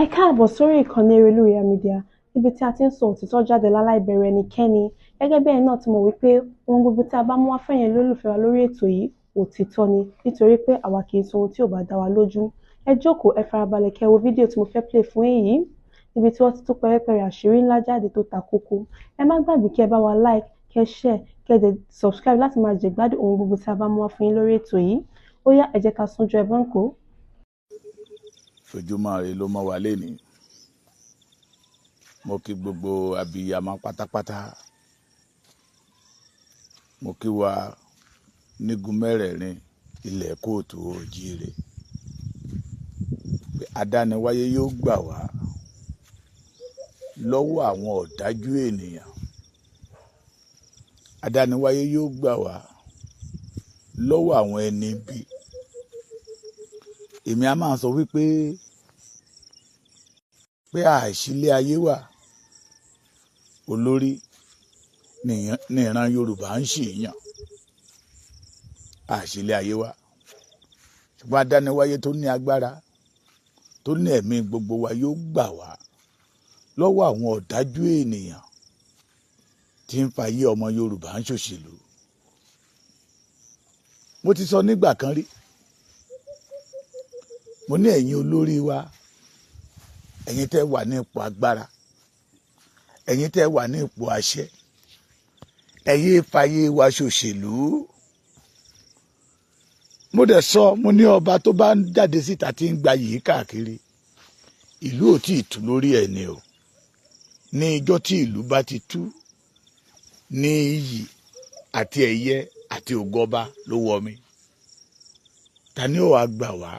Ẹ káàbọ̀ sórí ìkànnì Erelu Royale Media níbi tí a ti ń sọ òtítọ́ jáde láláì bẹ̀rù ẹnikẹ́ni. Gẹ́gẹ́ bí ẹ̀yin náà ti mọ̀ wípé ohun gbogbo tí a bá mú wá fún ẹ̀yin olólùfẹ́ wa lórí ètò yìí òtítọ́ ni nítorí pé àwa kì í sọ ohun tí ò bá dá wa lójú. Ẹ jókòó, ẹ farabalẹ̀ kẹ́ wo fídíò tí mo fẹ́ play fún èyí níbi tí wọ́n ti tú pẹ́rẹ́pẹ́rẹ́ àṣírí ńlá jáde tó ta kókó. Ẹ má gbàgbé kí ẹ bá wa like, kẹ́ share, kẹ́ dẹ̀ subscribe láti máa jẹ gbádùn ohun gbogbo tí a bá mú wá fún yín lórí ètò yìí. Ó yá, ẹ jẹ́ ká súnjọ ẹ bọ́ǹkó. Fojúmọ́ rẹ ló mọ́ wa lénìí. Mo kí gbogbo abiyamọ pátápátá. Mo kí wa nígun mẹ́rẹ̀ẹ̀rin ilẹ̀ kóòtù òjíire. Pé adániwáyé yóò gbà wá lọ́wọ́ àwọn ọ̀dájú ènìyàn. Adániwáyé yóò gbà wá lọ́wọ́ àwọn ẹni bí. Èmi a máa sọ wípé àìsílé ayé wà olórí ní ìran Yorùbá ń ṣèyàn. Àìsílé ayé wà ṣùgbọ́n adániwáyé tó ní agbára tó ní ẹ̀mí gbogbo wa yóò gbà wá lọ́wọ́ àwọn ọ̀dájú ènìyàn tí ń fayé ọmọ Yorùbá ń ṣòṣèlú. Mo ti sọ nígbà kan rí, mo ní ẹ̀yin olórí wa, ẹ̀yin tẹ́ wà ní ipò agbára, ẹ̀yin tẹ́ wà ní ipò àṣẹ, ẹ̀yin fayé wa ṣòṣèlú. Mo dẹ̀ sọ, mo ní ọba tó bá ń jáde síta tí ń gba yìí káàkiri, ìlú ò tí ì tú lórí ẹ̀ ni o. Ní ijọ́ tí ìlú bá ti tú, ní iyì àti ẹ̀yẹ àti ògo ọba ló wọ̀ mí. Ta ni ó wá gbà wá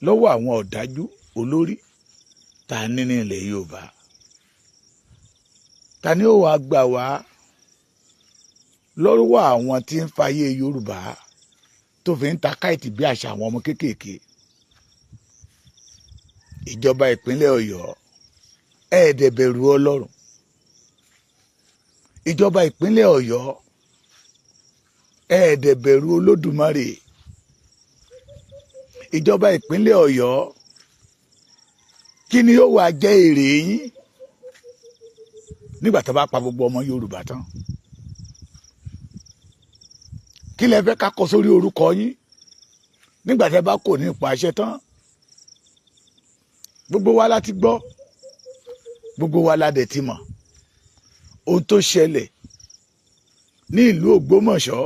lọ́wọ́ àwọn ọ̀dájú olórí ta ní ní ilẹ̀ Yorùbá? Ta ni ó wá gbà wá lọ́wọ́ àwọn tí ń fayé Yorùbá tó fi ń ta káìtì bí àṣà àwọn ọmọ kéékèèké? Ìjọba ìpínlẹ̀ Ọ̀yọ́, ẹ̀ẹ́dẹ̀ bẹ̀rù Ọlọ́run. Ìjọba ìpínlẹ̀ Ọ̀yọ́, ẹ̀ẹ́dẹ̀ bẹ̀rù Olódùmarè. Ìjọba ìpínlẹ̀ Ọ̀yọ́, kí ni ó wá jẹ́ èrè yín nígbà tó bá pa gbogbo ọmọ Yorùbá tán? Kí lẹ fẹ́ ká kọ sórí orúkọ yín nígbà tẹ́ bá kò ní ipò àṣẹ tán? Gbogbo wa la ti gbọ́, gbogbo wa la dẹ̀ ti mọ̀ ohun tó ṣẹlẹ̀ ní ìlú Ògbómọ̀ṣọ́.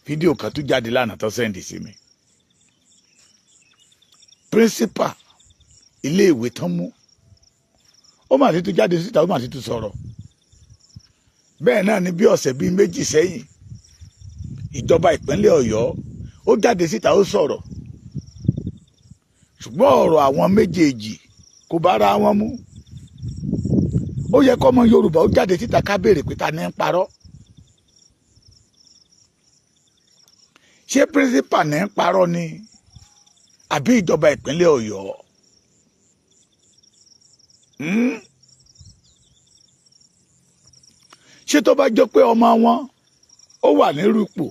Fídíò kan tún jáde lánàá tó sẹ́ndì sí mi. Principal iléèwé tán mú, ó mà ti tún jáde síta, ó mà ti tún sọ̀rọ̀. Bẹ́ẹ̀ náà ni bí ọ̀sẹ̀ bíi méjì sẹ́yìn, ìjọba ìpínlẹ̀ Ọ̀yọ́ ó jáde síta ó sọ̀rọ̀. Ṣùgbọ́n ọ̀rọ̀ àwọn méjèèjì kò bára wọn mu. Ó yẹ kọ́mọ Yorùbá ó jáde síta ká béèrè pé ta ni ń parọ́. Ṣé principal ní ń parọ́ ni àbí ìjọba ìpínlẹ̀ Ọ̀yọ́? Ṣé tó bá jọ pé ọmọ wọn ó wà nírú ipò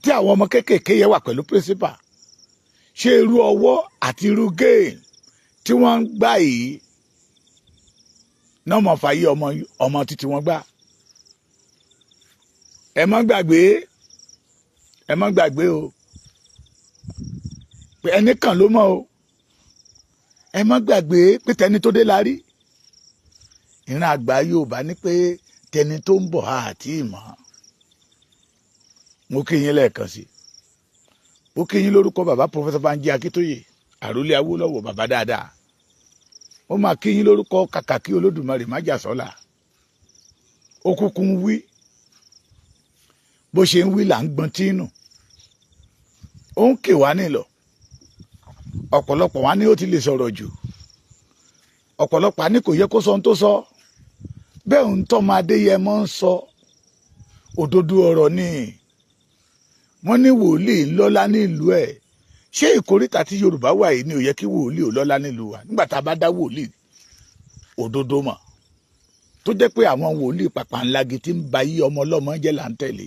tí àwọn ọmọ kéékèèké yẹn wà pẹ̀lú principal, ṣé irú ọwọ́ àti irú gain tí wọ́n ń gbà yìí náà mọ̀ fàyè ọmọ títí wọn gbà? Ẹ má gbàgbé o pé ẹnìkan ló mọ̀ o. Ẹ má gbàgbé pé tẹni tó dé la rí. Ìran àgbà Yorùbá ní pé tẹni tó ń bọ̀ àti ìmọ̀. Mo kí yín lẹ́ẹ̀kan sí. Mo kí yín lórúkọ bàbá Professor Banji Akíntóyè, àrólé Awólọ́wọ̀, bàbá dáadáa. Ó máa kí yín lórúkọ kàkàkí Olódùmarè májàsọ́là. Ó kúkú ń wí, bó ṣe ń wí là ń gbọ́n tínú. Ó ń kè wá nílọ. Ọ̀pọ̀lọpọ̀ wá ní ó ti lè sọ̀rọ̀ jù. Ọ̀pọ̀lọpọ̀ á ní kò yẹ kó sọ ohun tó sọ. Bẹ́ẹ̀ ń tọ́ máa Adéyẹmọ ń sọ òdodo ọ̀rọ̀ ni. Wọ́n ní wòlíì lọ́lá nílùú ẹ̀. Ṣé ìkóríta tí Yorùbá wà yìí ni ò yẹ kí wòlíì ò lọ́lá nílùú wa nígbà tá a bá dá wòlíì òdodo mọ̀ tó jẹ́ pé àwọn wòlíì pàpàǹlagi tí ń ba yí ọmọ ọlọ́mọ jẹ́ là ń tẹ̀lé.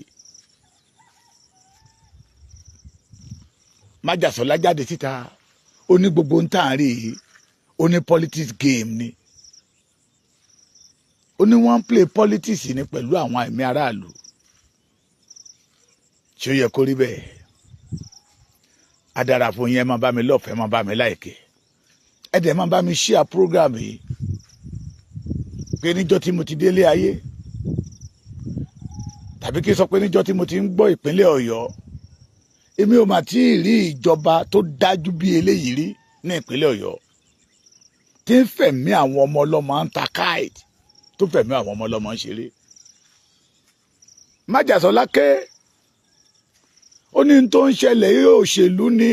Májàsọ́lá jáde síta ó ní gbogbo ń tàn rí i ó ní politics game ni ó ní wọ́n ń play politics ni pẹ̀lú àwọn ẹ̀mí aráàlú tí ó yẹ kó rí bẹ́ẹ̀ adarapọ̀ yẹn máa bá mi lọ́fẹ̀ẹ́ máa bá mi láìkẹ́ ẹ dẹ̀ máa bá mi share program yìí pé níjọ́ tí mo ti délé ayé tàbí kí n sọ pé níjọ́ tí mo ti ń gbọ́ ìpínlẹ̀ Ọ̀yọ́ èmi ò mà tí ì rí ìjọba tó dájú bí eléyìí rí ní ìpínlẹ̀ Ọ̀yọ́ tí ń fẹ̀mí àwọn ọmọ ọlọ́mọ ń ta káìtì tó fẹ̀mí àwọn ọmọ ọlọ́mọ ń ṣeré. Májàsọ́lá ké ó ní tó ń ṣẹlẹ̀ yìí òṣèlú ni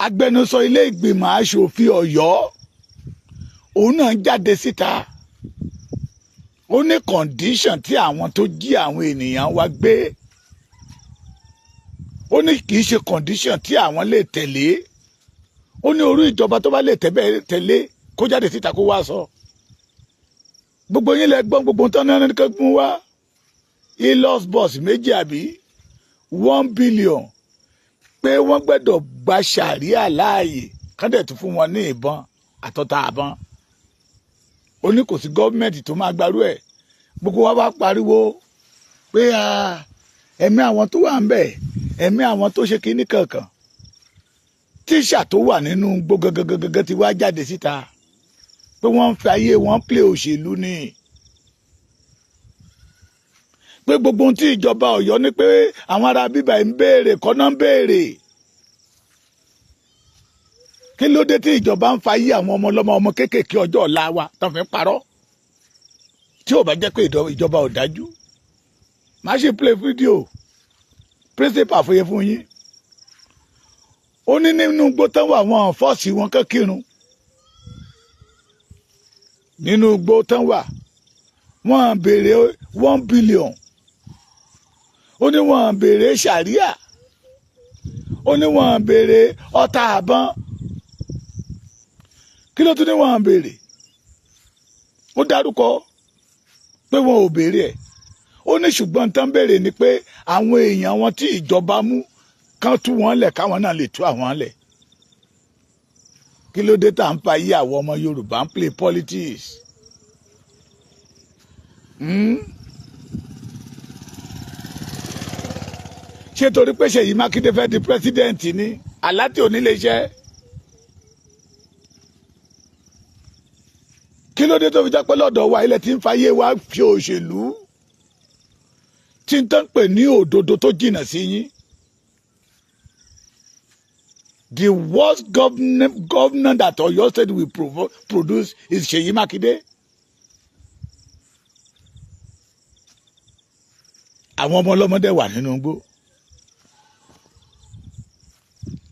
agbẹnusọ ilé ìgbìmọ̀ aṣòfin Ọ̀yọ́ òun náà jáde síta ó ní condition tí àwọn tó jí àwọn ènìyàn wa gbé ó ní kì í ṣe condition tí àwọn lè tẹ̀lé ó ní orí ìjọba tó bá lè tẹ̀lé kó jáde síta kó wá sọ gbogbo yín lẹ gbọ́n gbogbo tán náà ní kẹ́gbọ́n wá ilos bus méjì àbí 1 billion pé wọ́n gbọ́dọ̀ gba ṣàríà láàyè kádẹ̀ tún fún wọn ní ìbọn àtọ́ta àbọn ó ní kò sí gọ́ọ̀mẹ̀ntì tó máa gbarú ẹ̀ gbogbo wa bá pariwo pé ẹ̀mí àwọn tó wà ń bẹ̀ ẹ̀mí àwọn tó ṣe kinní kankan tíṣà tó wà nínú gbogbo gẹ́gẹ́gẹ́gẹ́ ti wá jáde síta pé wọ́n ń fi ayé wọn play òṣèlú ni pé gbogbo ohun tí ìjọba Ọ̀yọ́ ní pé àwọn ará bíbá ń béèrè kọ́nà ń béèrè kí ló dé tí ìjọba ń fa ayé àwọn ọmọ ọlọ́mọ ọmọ kéékèèké ọjọ́ ọ̀la wa tó fi ń parọ́ tí ò bá jẹ́ pé ìjọba ò dájú má ṣe play fídíò principal àfòye fún yín ó ní nínú igbó tán wà wọn fọ́ọ̀sì wọn kán kírun nínú igbó tán wà wọn béèrè 1 billion ó ní wọn béèrè ṣàríà ó ní wọn béèrè ọta àbọn kí ló tún ní wọn béèrè ó dárúkọ pé wọn ò béèrè ẹ̀ ó ní ṣùgbọ́n tán béèrè ni pé àwọn èèyàn wọn tí ìjọba mú kán tú wọn lẹ̀ káwọn náà lè tú àwọn lẹ̀ kí ló dé tá à ń fa yí àwọn ọmọ Yorùbá ń play politics ṣé torí pé Ṣèyí Mákindé fẹ́ di president ni aláti ò ní lè ṣe kí ló dé tó fi jẹ́ pé lọ́dọ̀ wa ilẹ̀ tí ń fayé wa fi òṣèlú tí ń tán pè ní òdodo tó jìnnà sí yín. The worst governor that Oyo State will produce is Ṣèyí Mákindé. Àwọn ọmọ ọlọ́mọdé wà nínú igbó.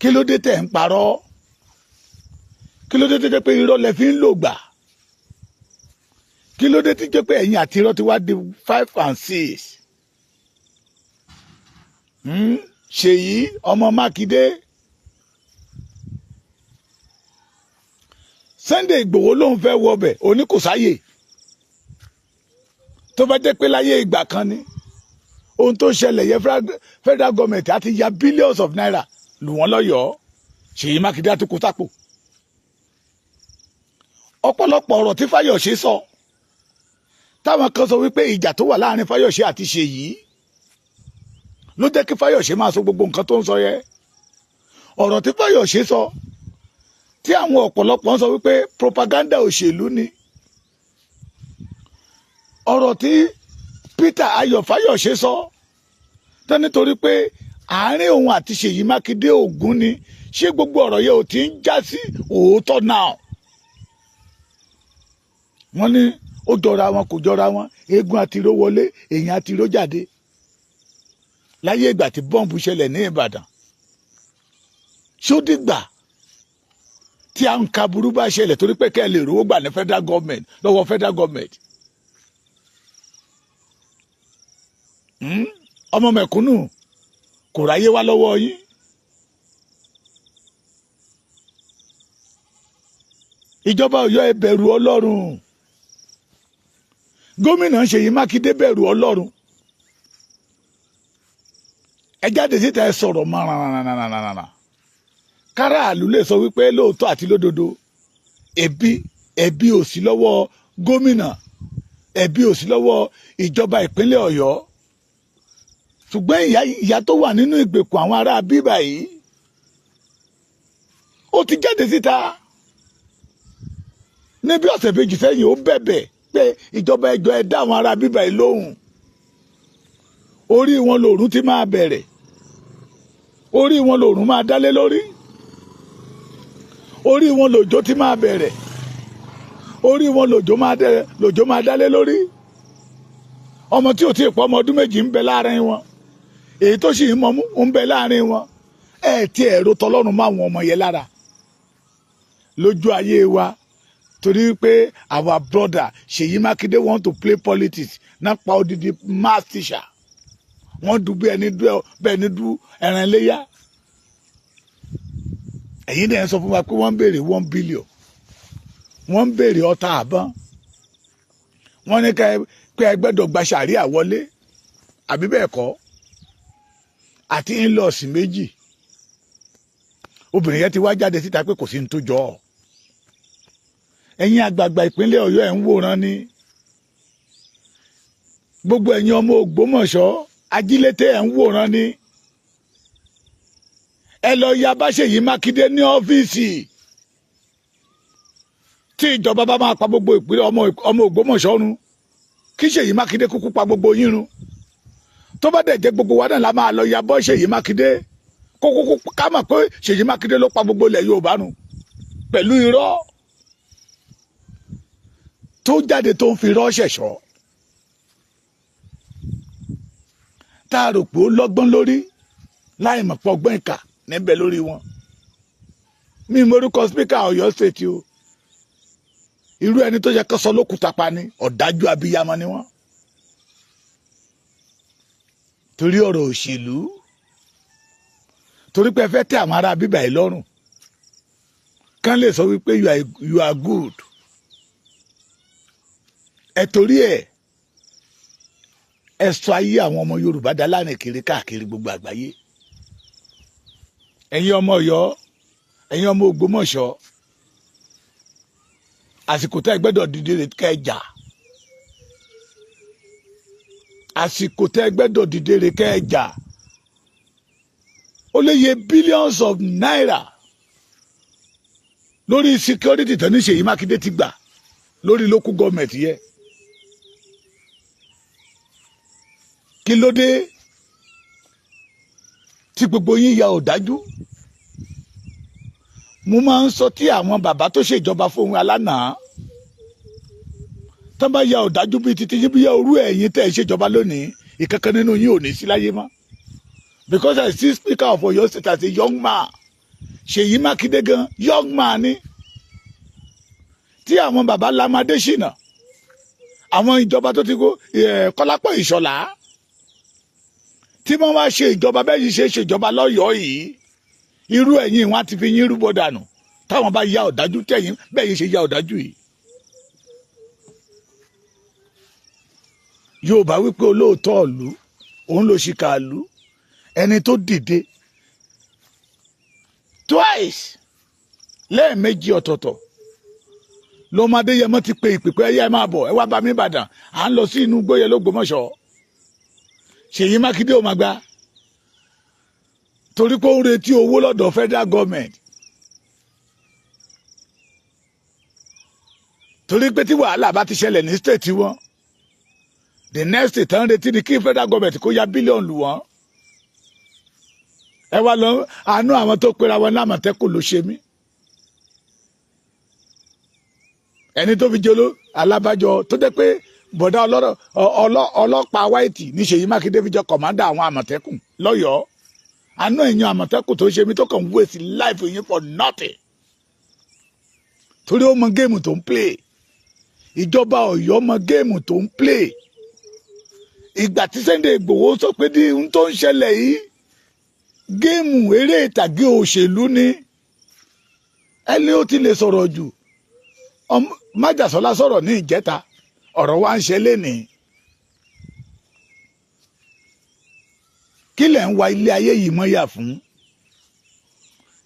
Kí ló dé tẹ̀ ń parọ́? Kí ló dé tó jẹ́ pé irọ́ lẹ fi ń lò gbà? Kí ló dé tó jẹ́ pé ẹ̀yin àti irọ́ ti wá di 5 and 6? Ṣèyí ọmọ Mákindé. Sunday Igboho ló ń fẹ́ wọbẹ̀ òní kò sáyè tó bá jẹ́ pé láyé ìgbà kan ni ohun tó ṣẹlẹ̀ yẹ federal government àti ya billions of naira lù wọ́n lọ́yọ̀ọ́ Ṣèyí Mákindé àti kó sápò ọ̀pọ̀lọpọ̀ ọ̀rọ̀ tí Fáyọ̀ṣe sọ táwọn kan sọ wípé ìjà tó wà láàrin Fáyọ̀ṣe àti Ṣèyí ló jẹ́ kí Fáyọ̀ṣe máa sọ gbogbo nǹkan tó ń sọ yẹ ọ̀rọ̀ tí Fáyọ̀ṣe sọ tí àwọn ọ̀pọ̀lọpọ̀ ń sọ wípé propaganda òṣèlú ni ọ̀rọ̀ tí Peter Ayọ̀ Fáyọ̀ṣe sọ tó nítorí pé àárín òun àti Ṣèyí Mákindé ògún ni ṣé gbogbo ọ̀rọ̀ yẹn ò ti ń já sí òótọ́ náà wọ́n ní ó jọra wọn kò jọra wọn eégún àtiró wọlé èèyàn àtiró jáde láyé ìgbà tí bọ́ǹbù ṣẹlẹ̀ ní Ìbàdàn ṣó dìgbà tí à ń ka burú bá ṣẹlẹ̀ torí pé kẹ́ ẹ lè rówó gbà ní federal government lọ́wọ́ federal government. Ọmọ mẹ̀kúnnù kò ráyé wá lọ́wọ́ yín. Ìjọba Ọ̀yọ́ ẹ bẹ̀rù Ọlọ́run. Gómìnà Ṣèyí Mákindé bẹ̀rù Ọlọ́run. ẹ jáde síta ẹ sọ̀rọ̀ márùn-ún káràlú lè sọ wípé lóòótọ́ àti lódodo ẹ̀bi ò sí lọ́wọ́ gómìnà, ẹ̀bi ò sí lọ́wọ́ ìjọba ìpínlẹ̀ Ọ̀yọ́, ṣùgbọ́n ìyà tó wà nínú ìgbèkùn àwọn ará bíbà yìí ó ti jáde síta níbi ọ̀sẹ̀ méjì sẹ́yìn. Ó bẹ̀bẹ̀ pé ìjọba ẹjọ́ ẹ dá àwọn ará bíbà yìí lóhùn. Orí wọn lòrùn ti máa bẹ̀rẹ̀, orí wọn lòrùn máa dálé lórí, orí wọn lòjò ti máa bẹ̀rẹ̀, orí wọn lòjò máa dálé lórí. Ọmọ tí ò tí ì pọ̀ ọmọ ọdún méjì ń bẹ láàrin wọn, èyí tó sì ń mọmú ń bẹ láàrin wọn. Tí ẹ̀rọ tọlọ́run máa wọn ọmọ yẹn lára lójú ayé wa, torí pé our brother Ṣèyí Mákindé want to play politics náà pa odidi mass teacher. Wọ́n dùn bí ẹni dú ẹran iléyá. Ẹ̀yin dẹ̀ ń sọ fún wa pé wọ́n ń béèrè 1 billion, wọ́n ń béèrè ọta àbọ̀n, wọ́n ní pé ẹ gbọ́dọ̀ gba ṣàríà wọlé, àbí bẹ́ẹ̀ kọ́, àti in-laws méjì. Obìnrin yẹn ti wá jáde síta pé kò sí ní tó jọ ọ́. Ẹ̀yin àgbààgbà ìpínlẹ̀ Ọ̀yọ́ ẹ̀ ń wòran ni. Gbogbo ẹ̀yin ọmọ Ògbómọ̀ṣọ́ ajílété ẹ̀ ń wòran ni. Ẹ lọ ya bá Ṣèyí Mákindé ní ọ́fíìsì. Tí ìjọba bá máa pa gbogbo ìpínlẹ̀ ọmọ Ògbómọ̀ṣọ́ run, kí Ṣèyí Mákindé kúkú pa gbogbo yín run. Tó bá dẹ̀ jẹ́ gbogbo wa náà la máa lọ ya bọ́ Ṣèyí Mákindé, kókó ká mọ̀ pé Ṣèyí Mákindé ló pa gbogbo ilẹ̀ Yorùbá run pẹ̀lú irọ́ tó jáde tó ń fi irọ́ ṣẹ̀ṣọ́. Tá a rò pé ó lọ́gbọ́n lórí láì mọ̀ pé ọgbọ́n ìkà níbẹ̀ lórí wọn. Mi morúkọ spíkà Ọ̀yọ́ state o, irú ẹni tó yẹ kó sọ lókùúta pa ni, ọ̀dájú abiyamọ ni wọ́n. Torí ọ̀rọ̀ òṣèlú, torí pé ẹ fẹ́ tẹ́ àwọn ará bíbà yìí lọ́rùn, kán lè sọ wípé you are good. Ẹ torí ẹ sọ ayé àwọn ọmọ Yorùbá dá lánàá kiri káàkiri gbogbo àgbáyé. Ẹ̀yin ọmọ Ọ̀yọ́, ẹ̀yin ọmọ Ògbómọ̀ṣọ́, àsìkò tẹ́ ẹ gbẹ́dọ̀ dìde rè kẹ́ ẹ jà. Àsìkò tẹ́ ẹ gbẹ́dọ̀ dìde rè kẹ́ ẹ jà. Ó lè yẹ billions of naira lórí security tó ní Ṣèyí Mákindé ti gbà lórí local government yẹ. Kí ló dé tí gbogbo yín ya ọ̀dájú? Mo máa ń sọ tí àwọn bàbá tó ṣèjọba fún alánàá tó bá ya ọ̀dájú bíi títí yín bí orú ẹ̀yin tẹ́ ẹ ṣèjọba lónìí, ìkankan nínú yín ò ní sí láyé mọ́. Because I see Speaker of Oyo State as a young man. Ṣèyí Mákindé gan young man ni. Tí àwọn bàbá Lámádé ṣìnà, àwọn ìjọba tó ti kó Kọ́lápọ̀ Ìṣọ̀lá, tí wọ́n wá ṣe ìjọba bẹ́ẹ̀ yìí ṣèjọba lọ́yọ̀ọ́ yìí, irú ẹ̀yin wọn á ti fi yín rúbọ dànù táwọn bá ya ọ̀dájú tẹ̀yìn bẹ́ẹ̀ yìí ṣe ya ọ̀dájú yìí. Yorùbá wípé olóòótọ́ ìlú òun ló ṣìkà ìlú. Ẹni tó dìde twice lẹ́ẹ̀mejì ọ̀tọ̀ọ̀tọ̀ ló máa dé yẹmọ́ ti pe ìpèpè ẹ̀yà ẹ̀ máa bọ̀ ẹ wá bá mi Ìbàdàn, à ń lọ sí inú gbóyè l'Ógbómọ̀ṣọ́. Ṣèyí Mákindé ò máa gbà torí pé ó ń retí owó lọ́dọ̀ federal government. Torí pé tí wàhálà bá ti ṣẹlẹ̀ ní state wọn, the next state ń retí ni kí federal government kó ya bílíọ̀nù lù wọ́n. Ẹ wá lọ àánú àwọn tó pera wọn l'Àmọ̀tẹ́kùn ló ṣe mí. Ẹni tó fi jolo alábàjọ tó jẹ́ pé bọ̀dá ọlọ́pàá white ní Ṣèyí Mákindé fi jọ kọ̀mándà àwọn Àmọ̀tẹ́kùn lọ́yọ̀ọ́. Àánú ẹ̀yàn Àmọ̀tẹ́kùn tó ṣe mí tó kàn waste life yín for nothing. Torí ó mọ géèmù tó ń play. Ìjọba Ọ̀yọ́ mọ géèmù tó ń play. Ìgbà tí Sunday Igboho sọ pé ní ohun tó ń ṣẹlẹ̀ yìí géèmù eré ìtàgé òṣèlú ni, ẹni ó ti lè sọ̀rọ̀ jù. Májàsọ́lá sọ̀rọ̀ ní ìjẹta, ọ̀rọ̀ wa ń ṣe lénìí. kí lẹ̀ ń wa ilé ayé yìí mọ́yà fún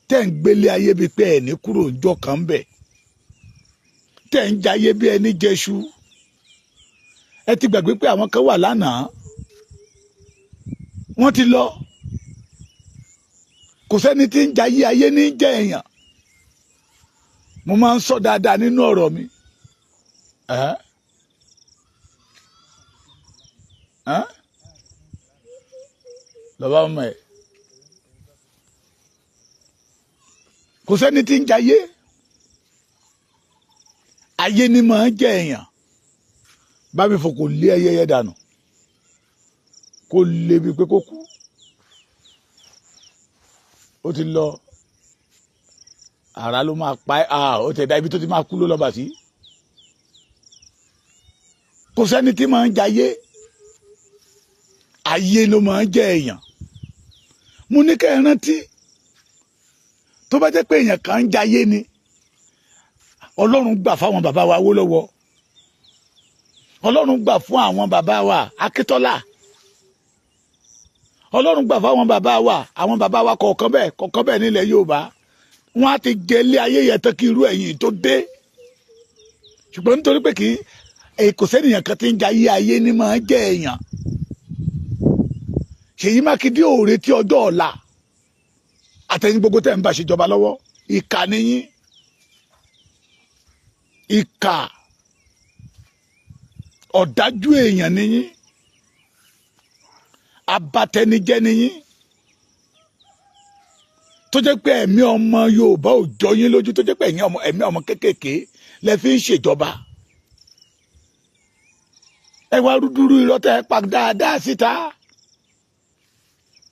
tẹ́ ń gbélé ayé bíi pé ẹ̀ ní kúrò ńjọ́ kan bẹ̀ tẹ́ ń jayé bí ẹni jẹṣu ẹ ti gbàgbé pé àwọn kan wà lánàá wọ́n ti lọ kò sẹ́ni tí ń jayé ayé ní jẹ́ èèyàn mo máa ń sọ dáadáa nínú ọ̀rọ̀ mi lọ́ba ọmọ ẹ̀ kò sẹ́ni tí ń jayé ayé ni máa ń jẹ́ èèyàn bá mi fò kò lé ẹyẹyẹ dànù kò lè bí pé kó kú ó ti lọ ara ló máa pa ó tẹ̀ dá ibi tó ti máa kú ló lọ́ba sí kò sẹ́ni tí máa ń jayé ayé ló máa ń jẹ́ èèyàn mo ní kẹ́ ẹ rántí tó bá jẹ́ pé èèyàn kan ń jayé ni ọlọ́run gbà fáwọn bàbá wa Awólọ́wọ̀ ọlọ́run gbà fún àwọn bàbá wa Akíntọ́lá ọlọ́run gbà fáwọn bàbá wa kọ̀ọ̀kan bẹ́ẹ̀ nílẹ̀ Yorùbá wọ́n á ti jẹ ilé ayé yẹn tán kí irú ẹ̀yìn tó dé ṣùgbọ́n nítorí pé kò sẹ́nìyàn kan tí ń jayé ayé ni máa ń jẹ́ èèyàn Ṣèyí Mákindé ò retí ọjọ́ ọ̀la àtẹ̀yìn gbogbo tẹ̀ ń bá ṣèjọba lọ́wọ́ ìkà nìyí ìkà ọ̀dájú èèyàn nìyí abatẹnijẹ́ nìyí tó jẹ́ pé ẹ̀mí ọmọ Yorùbá ò jọ yín lójú tó jẹ́ pé ẹ̀mí ọmọ kéékèèké lẹ fi ń ṣèjọba ẹ wá rúdúrú irọ́ tẹ́ ẹ pa dáadáa síta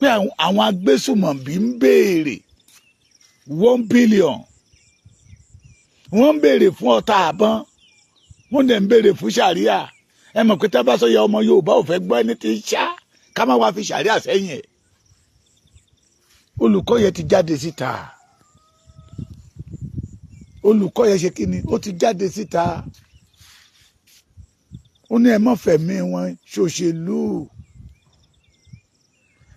pé àwọn agbésùmọ̀bí ń béèrè 1 billion wọ́n ń béèrè fún ọta àbọn wọ́n dẹ̀ ń béèrè fún ṣàríà ẹ mọ̀ pé tábà sọ ya ọmọ Yorùbá ò fẹ́ gbọ́ ẹni tí ń ṣá ká má wá fi ṣàríà sẹ́yìn ẹ̀ olùkọ́ yẹn ti jáde síta olùkọ́ yẹn ṣe kí ni ó ti jáde síta ó ní ẹ má fẹ̀mí wọn ṣòṣèlú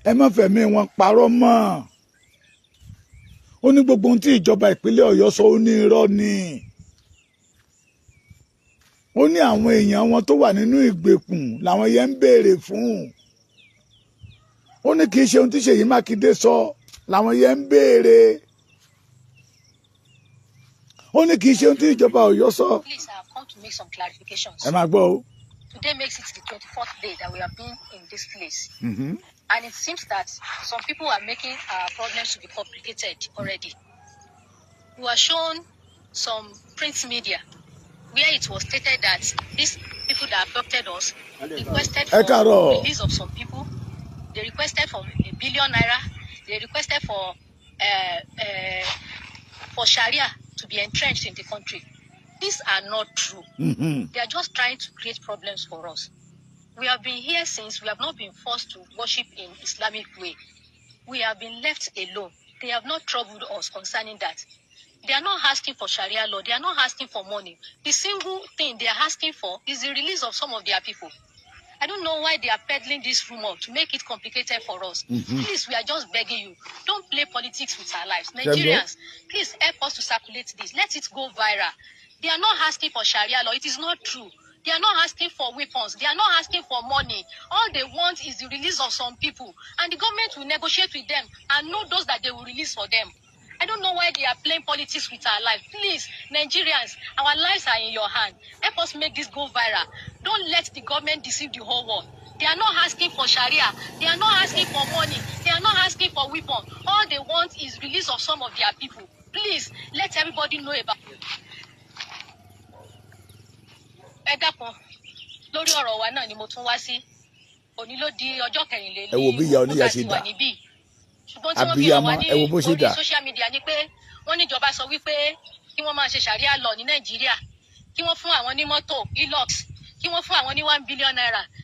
ẹ má fẹ̀mí wọn parọ́ mọ́ ó ní gbogbo ohun tí ìjọba ìpínlẹ̀ Ọ̀yọ́ sọ ó ní irọ́ ni ó ní àwọn èèyàn wọn tó wà nínú ìgbèkùn làwọn yẹn ń béèrè fún ó ní kì í ṣe ohun tí Ṣèyí Mákindé sọ làwọn yẹn ń béèrè ó ní kì í ṣe ohun tí ìjọba Ọ̀yọ́ sọ. Please, I have come to make some clarifications. ẹ máa gbọ́ o. Today makes it the 24th day that we have been in this place. Mm-hmm. And it seems that some people are making our problems to be complicated already. We were shown some print media where it was stated that these people that abducted us requested for the release of some people. They requested for ₦1 billion. They requested for Sharia to be entrenched in the country. These are not true. Mm-hmm. They are just trying to create problems for us. We have been here since we have not been forced to worship in Islamic way. We have been left alone. They have not troubled us concerning that. They are not asking for Sharia law. They are not asking for money. The single thing they are asking for is the release of some of their people. I don't know why they are peddling this rumor to make it complicated for us. Mm-hmm. Please, we are just begging you. Don't play politics with our lives. Nigerians, please help us to circulate this. Let it go viral. They are not asking for Sharia law. It is not true. They are not asking for weapons. They are not asking for money. All they want is the release of some people. And the government will negotiate with them and know those that they will release for them. I don't know why they are playing politics with our life. Please, Nigerians, our lives are in your hand. Help us make this go viral. Don't let the government deceive the whole world. They are not asking for Sharia. They are not asking for money. They are not asking for weapons. All they want is release of some of their people. Please, let everybody know about it. Ẹ dákun lórí ọ̀rọ̀ wa náà ni mo tún wá sí òní ló di ọjọ́ kẹrìnlélógún ẹ wo bí ìyá oníyà ṣe dà ṣùgbọ́n tí wọ́n fi hàn wá ní ẹ wo bó ṣe dà orí social media ni pé wọ́n níjọba sọ wípé kí wọ́n máa ṣe Sharia law ní Nàìjíríà kí wọ́n fún àwọn ní mọ́tò Hilux kí wọ́n fún àwọn ní $1 billion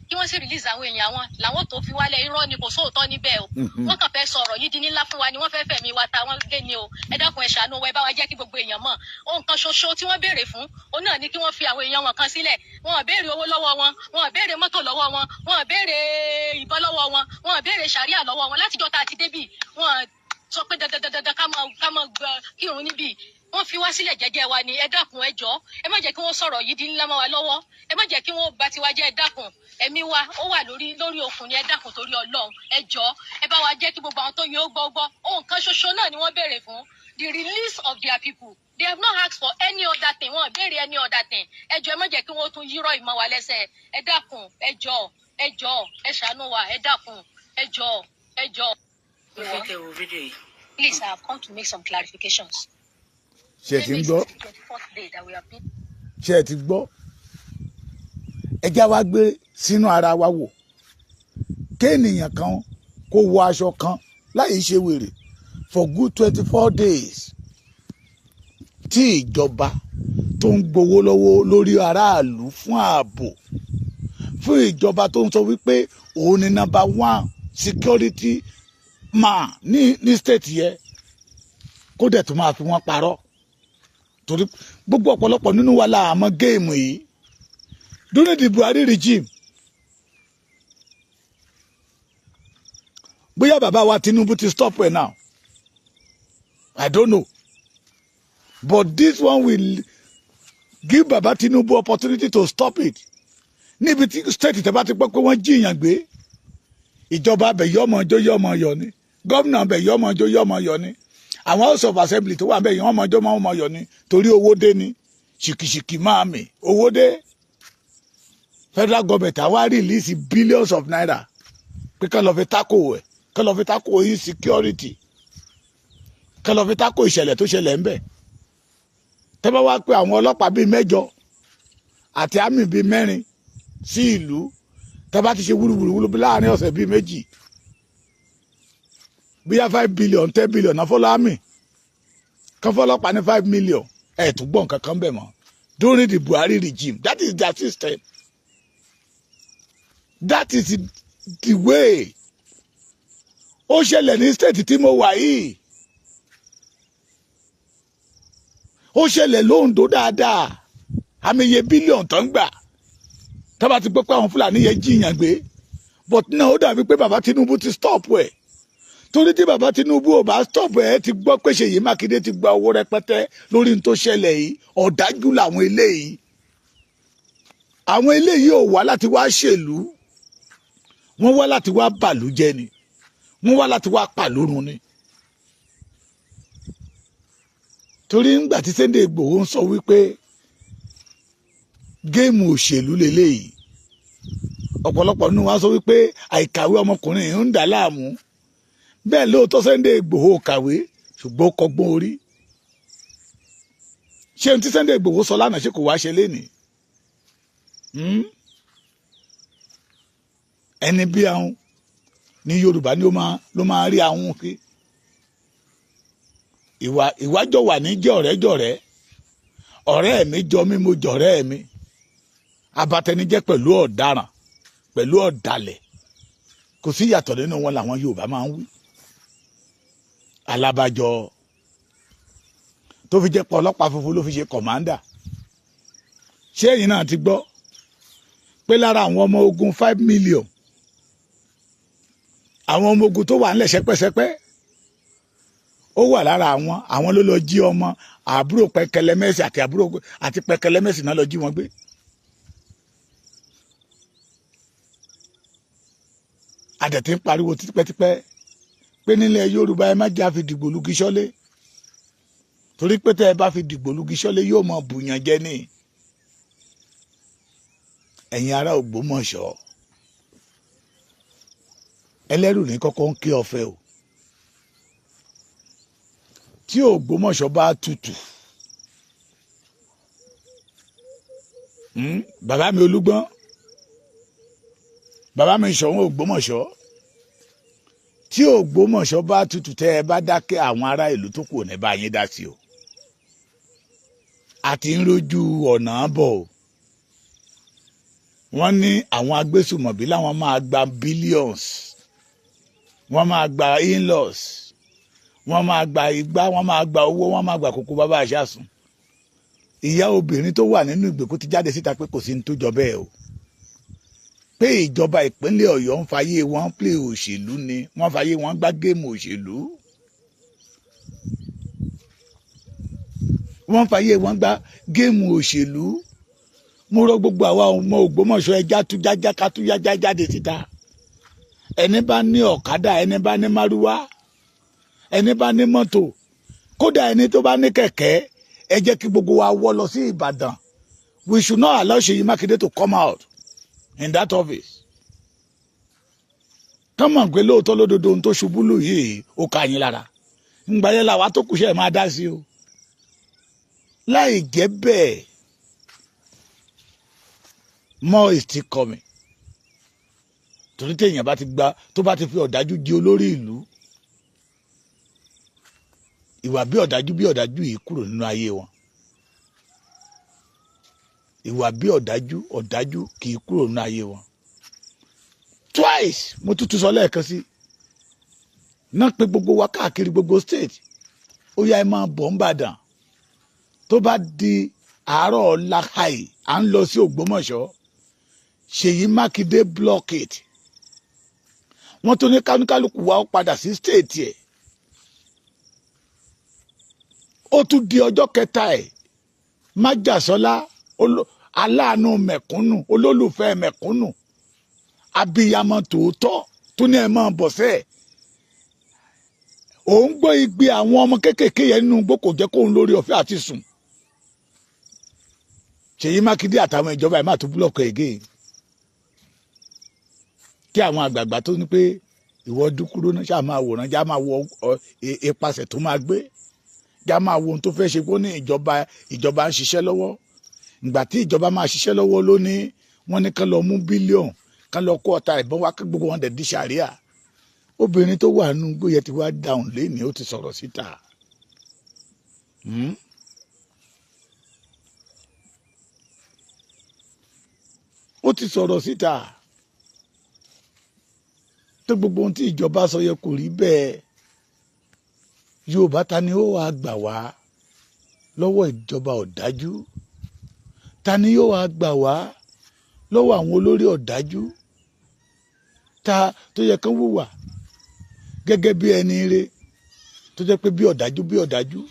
kí wọ́n sì release àwọn èèyàn wọn làwọn tó fi wálẹ̀ irọ́ ni kò sóòótọ́ níbẹ̀ o wọ́n kàn fẹ́ sọ̀rọ̀ yìí di ńlá fún wa ni wọ́n fẹ́ fẹ̀mí wa ta wọ́n gé ni o ẹ dákun ẹ ṣàánú wa ẹ bá wa jẹ́ kí gbogbo èèyàn mọ̀ ohun kan ṣoṣo tí wọ́n béèrè fún òun náà ni kí wọ́n fi àwọn èèyàn wọn kan sílẹ̀ wọn ò béèrè owó lọ́wọ́ wọn wọn ò béèrè mọ́tò lọ́wọ́ wọn wọn ò béèrè ìbọn lọ́wọ́ wọn wọn ò béèrè béèrè ṣàríà lọ́wọ́ wọn látijọ́ tá a ti débì wọn sọ pé dandandandan ká máa kírun níbí wọ́n fi wá sílẹ̀ jẹ́jẹ́ wa ni ẹ dákun ẹ jọ̀ọ́ ẹ má jẹ́ kí wọ́n sọ̀rọ̀ yìí di ńlá mọ́ wa lọ́wọ́ ẹ má jẹ́ kí wọ́n bà tiwa jẹ́ ẹ dákun ẹ̀mí wa ó wà lórí okùn ni ẹ dákun torí Ọlọ́run ẹ jọ̀ọ́ ẹ bá wa jẹ́ kí gbogbo àwọn tó yẹ ó gbọ́ ohun kan ṣoṣo náà ni wọ́n béèrè fún the release of their people. They have not asked for any other thing. Wọ́n béèrè any other thing. Ẹ jọ̀ọ́ ẹ má jẹ́ kí wọ́n tún yírọ̀ ìmọ̀ wa lẹ́sẹ̀. Ẹ dákun, ẹ jọ̀ọ́, ẹ ṣàánú wa, ẹ dákun, ẹ jọ̀ọ́. Please, I have come to make some clarifications. Ṣé ẹ ti ń gbọ́? Ṣé ẹ ti gbọ́? Ẹ já wa gbé sínú ara wa wò. Kéènìyàn kan kó wọ aṣọ kan láì ṣe wèrè for good 24 days. Tí ìjọba tó ń gbowó lọ́wọ́ lórí aráàlú fún ààbò, fún ìjọba tó ń sọ wípé òun ni number 1 security man ní state yẹ, kó dẹ̀ tó máa fi wọ́n parọ́. Torí gbogbo ọ̀pọ̀lọpọ̀ nínú wa la àmọ́ géèmù yìí during the Buhari regime. Bóyá bàbá wa Tinubu ti stop ẹ̀ now, I don't know. But this one will give Baba Tinubu opportunity to stop it. Níbi tí state tẹ́ bá ti pẹ́ pé wọ́n jiyàn gbé, ìjọba bẹ̀ yọmọ ọjọ́ yọmọ yọ ni, gómìnà bẹ̀ yọmọ ọjọ́ yọmọ yọ ni, àwọn house of assembly tó wà bẹ̀ yọmọ ọjọ́ mọ́ yọ ni, torí owó dé ni, ṣìkìṣìkì máa mì, owó dé. Federal government àwa release billions of naira pé kán lọ fi tako ẹ̀, kán lọ fi tako insecurity, kán lọ fi tako ìṣẹ̀lẹ̀ tó ṣẹlẹ̀ ń bẹ̀. Tẹ́ bá wá pé àwọn ọlọ́pàá bíi 8 àti àmì bíi 4 sí ìlú, tẹ́ bá ti ṣe wúruwúru bí láàrin ọ̀sẹ̀ bíi 2, bóyá 5 billion 10 billion náà fọ́lọ́ àmì kan fọ́lọ́pàá ní 5 million ẹ̀ tún gbọ́n kankan bẹ̀ mọ́ during the Buhari regime. That is their system. That is the way. Ó ṣẹlẹ̀ ní state tí mo wà yìí. Ó ṣẹlẹ̀ l'Ondo dáadáa. Àmì iye bílíọ̀nù tó ń gbà. Tá bá ti gbọ́ pé àwọn Fúlàní yẹn jiyàn gbé. But náà ó dàbí pé bàbá Tinubu ti stop ẹ̀. Torí tí bàbá Tinubu ò bá stop ẹ̀ ti gbọ́ pé Ṣèyí Mákindé ti gba owó rẹpẹtẹ lórí n tó ṣẹlẹ̀ yìí. Ọ̀dájú làwọn eléyìí. Àwọn eléyìí ò wá láti wá ṣèlú. Wọ́n wá láti wá bàlújẹ́ ni. Wọ́n wá láti wá pàlórun ni. Torí ńgbà tí Sunday Igboho ń sọ wípé géèmù òṣèlú leléyìí, ọ̀pọ̀lọpọ̀ nínú wa sọ wípé àìkàwé ọmọkùnrin yìí ń dà láàmú. Bẹ́ẹ̀ lóòótọ́ Sunday Igboho kàwé ṣùgbọ́n ó kọ́gbọ́n orí. Ṣé ohun tí Sunday Igboho sọ lánàá ṣe kò wá ṣe lénìí? Ẹni bí ahun ní Yorùbá ni ló máa rí ahun kí. Ìwájọ wà ní jọ̀rẹ́jọ̀rẹ́, ọ̀rẹ́ mi jọ mí mo jọ̀rẹ́ mi, abatẹnijẹ́ pẹ̀lú ọ̀daràn pẹ̀lú ọ̀dàlẹ̀, kò sí ìyàtọ̀ nínú wọn làwọn Yorùbá máa ń wí. Alábàjọ tó fi jẹ́ pé ọlọ́pàá funfun ló fi ṣe kọ̀mándà. Ṣé ẹ̀yin náà ti gbọ́ pé lára àwọn ọmọ ogun 5 million, àwọn ọmọ ogun tó wà ńlẹ̀ ṣẹ́pẹ́ṣẹ́pẹ́, ó wà lára àwọn ló lọ jí ọmọ àbúrò Pẹ̀kẹlẹ́mẹ́sì àti Pẹ̀kẹlẹ́mẹ́sì náà lọ jí wọn gbé. Àdẹ̀tí ń pariwo tipẹ́tipẹ́ pé nílẹ̀ Yorùbá ẹ má já fi dìgbò lugi ṣọ́lé, torí pé tẹ́ ẹ bá fi dìgbò lugi ṣọ́lé yóò mọ bùyàn jẹ ní. Ẹ̀yin ará Ògbómọ̀ṣọ́, ẹlẹ́rù ní kọ́kọ́ ń ké ọ̀fẹ́ o. Tí Ògbómọ̀ṣọ́ bá tutù, bàbá mi Olúgbọ́n, bàbá mi Ṣọ̀ún Ògbómọ̀ṣọ́, tí Ògbómọ̀ṣọ́ bá tutù tẹ́ ẹ bá dákẹ́, àwọn ará ìlú tó kù ní bá yín dá sí o. Àti ń rojú ọ̀nà bọ̀ o. Wọ́n ní àwọn agbésùmọ̀bí láwọn máa gba billions, wọ́n máa gba in-laws, wọ́n máa gba igbá, wọ́n máa gba owó, wọ́n máa gba kókó bàbá àṣàsùn. Ìyá obìnrin tó wà nínú ìgbèkùn ti jáde síta pé kò sí ní tó jọ bẹ́ẹ̀ o, pé ìjọba ìpínlẹ̀ Ọ̀yọ́ ń fàyè wọn play òṣèlú ni wọ́n fàyè wọn gbá géèmù òṣèlú. Wọ́n fàyè wọn gbá géèmù òṣèlú. Mo rọ̀ gbogbo àwa ọmọ Ògbómọ̀ṣọ́ ẹja tú jájá ká tú jájá jáde síta. Ẹni bá ní ọ̀kadà, ẹni bá ní márúwá, ẹni bá ní mọ́tò, kódà ẹni tó bá ní kẹ̀kẹ́, ẹ jẹ́ kí gbogbo wa wọ́ lọ sí Ìbàdàn. We should not allow Seyi Makinde to come out in that office. Kọ́mọ̀ pé lóòótọ́ lódodo ohun tó ṣubú lù yìí ó ká yín lára. Ǹgbà yẹn làwa tó kù ṣe máa dá sí o. Láì jẹ́ bẹ́ẹ̀, more is still coming. Torí téèyàn bá ti gba tó bá ti fi ọ̀dájú di olórí ìlú, ìwà bí ọ̀dájú yìí kúrò nínú ayé wọn. Ìwà bí ọ̀dájú kì í kúrò nínú ayé wọn. Twice mo tún sọ lẹ́ẹ̀kan sí náà pé gbogbo wa káàkiri gbogbo state ó yá ẹ máa bọ̀ ń bàdàn tó bá di àárọ̀ ọ̀la à ń lọ sí Ògbómọ̀ṣọ́. Ṣèyí Mákindé blockade. Wọ́n tó ní kálukú wa ó padà sí state ẹ̀. Ó tún di ọjọ́ kẹta ẹ̀ Májàsọ́lá aláàánú mẹ̀kúnnù olólùfẹ́ mẹ̀kúnnù abiyamọ tòótọ́ tó ní ẹ máa bọ̀ sẹ́ ẹ̀. Òun gbọ́ igbe àwọn ọmọ kéékèèké yẹn nínú igbó kò jẹ́ kóun lórí ọ̀fẹ́ àti sùn. Ṣèyí Mákindé àtàwọn ìjọba ẹ̀ máa tún búlọ̀kù ẹ̀gẹ́ kí àwọn àgbààgbà tó ní pé ìwọ dúkúrú náà ṣáà máa wòran já máa wọ ipasẹ̀ tó máa gbé já máa wo ohun tó fẹ́ ṣe kó ní ìjọba ń ṣiṣẹ́ lọ́wọ́. Ìgbà tí ìjọba máa ṣiṣẹ́ lọ́wọ́ ló ní wọ́n ní kán lọ mú bílíọ̀nù kán lọ kó ọta ìbọn wá kí gbogbo wọn dẹ̀ di ṣàríà. Obìnrin tó wà nínú igbó yẹn ti wá dáhùn lénìí ó ti sọ̀rọ̀ síta. Ó ti sọ̀rọ̀ síta tó gbogbo ohun tí ìjọba sọ yẹ kò rí bẹ́ẹ̀. Yorùbá ta ni ó wàá gbà wá lọ́wọ́ ìjọba ọ̀dájú? Ta ni yóò wàá gbà wá lọ́wọ́ àwọn olórí ọ̀dájú tó yẹ kán wùwà gẹ́gẹ́ bí ẹni ire tó jẹ́ pé bí ọ̀dájú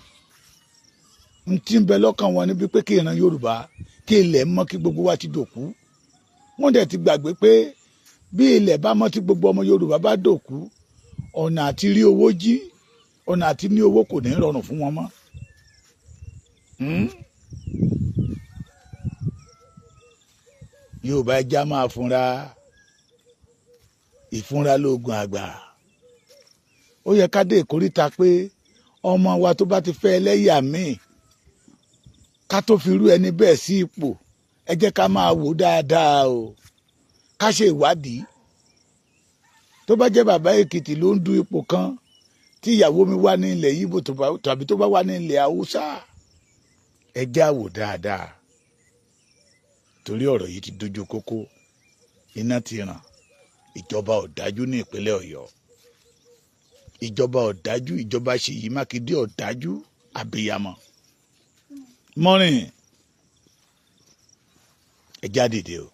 ń tí ń bẹ lọ́kàn wọn níbi pé kí ìran Yorùbá kí ilẹ̀ mọ́ kí gbogbo wa ti dòkú. Wọ́n dẹ̀ ti gbàgbé pé bí ilẹ̀ bá mọ́ tí gbogbo ọmọ Yorùbá bá dòkú, ọ̀nà àti rí owó jí, ọ̀nà àti ní owó kò ní rọrùn fún wọn mọ́. Yorùbá ẹja máa fúnra, ìfúnra lóògùn àgbà. Ó yẹ ká dé ìkóríta pé ọmọ wa tó bá ti fẹ́ ẹlẹ́yà míì ká tó fi rú ẹni bẹ́ẹ̀ sí ipò, ẹ jẹ́ ká máa wò dáadáa o, ká ṣe ìwádìí. Tó bá jẹ́ bàbá Èkìtì ló ń du ipò kan tí ìyàwó mi wà ní ilẹ̀ Yíbò tàbí tó bá wà ní ilẹ̀ Haúsá, ẹ já wò dáadáa. Torí ọ̀rọ̀ yìí ti dojú kókó, iná ti ràn. Ìjọba ọ̀dájú ní ìpínlẹ̀ Ọ̀yọ́, ìjọba ọ̀dájú, ìjọba Ṣèyí Mákindé ọ̀dájú abiyamọ. Mọ́rin ẹ já dìde o,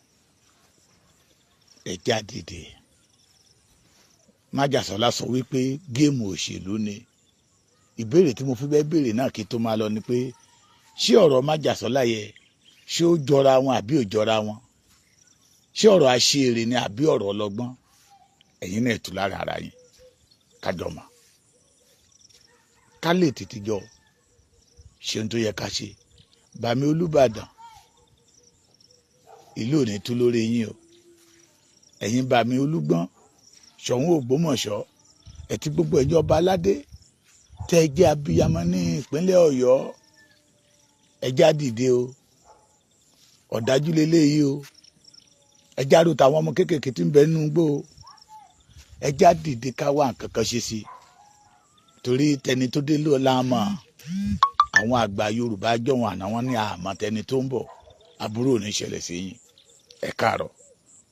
ẹ já dìde. Májàsọ́lá sọ wípé géèmù òṣèlú ni. Ìbéèrè tí mo fi bẹ́ẹ̀ béèrè náà kí tó máa lọ ni pé ṣé ọ̀rọ̀ Májàsọ́lá yẹ ṣé ó jọra wọn àbí ò jọra wọn? Ṣé ọ̀rọ̀ aṣèrè ni àbí ọ̀rọ̀ ọlọ́gbọ́n? Ẹ̀yin náà tú lára ara yín kájọ mọ̀, ká lè tètè jọ ṣe ohun tó yẹ ká ṣe. Bàmí Olúbàdàn, ìlú ò ní tú lórí yín o. Ẹ̀yin Bàmí Olúgbọ́n, Ṣọ̀ún Ògbómọ̀ṣọ́, ẹ̀tí gbogbo ẹ̀yin ọba aládé tẹ́ ẹ jẹ́ abiyamọ ní ìpínlẹ̀ Ọ̀yọ́, ẹ já dìde o. Ọ̀dájú leléyìí o. Ẹ já ro tàwọn ọmọ kéékèèké tí ń bẹ nínú igbó o. Ẹ já dìde ká wá nǹkan kan ṣe sí i. Torí tẹni tó dé ló láàmà. Àwọn àgbà Yorùbá jọ̀wọ́n àná wọn ní àmọ́ tẹni tó ń bọ̀. Aburú ò ní ṣẹlẹ̀ sí yín. Ẹ káàárọ̀,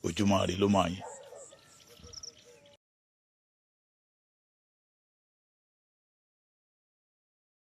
ojúmọ́ ire ló mọ́ yín.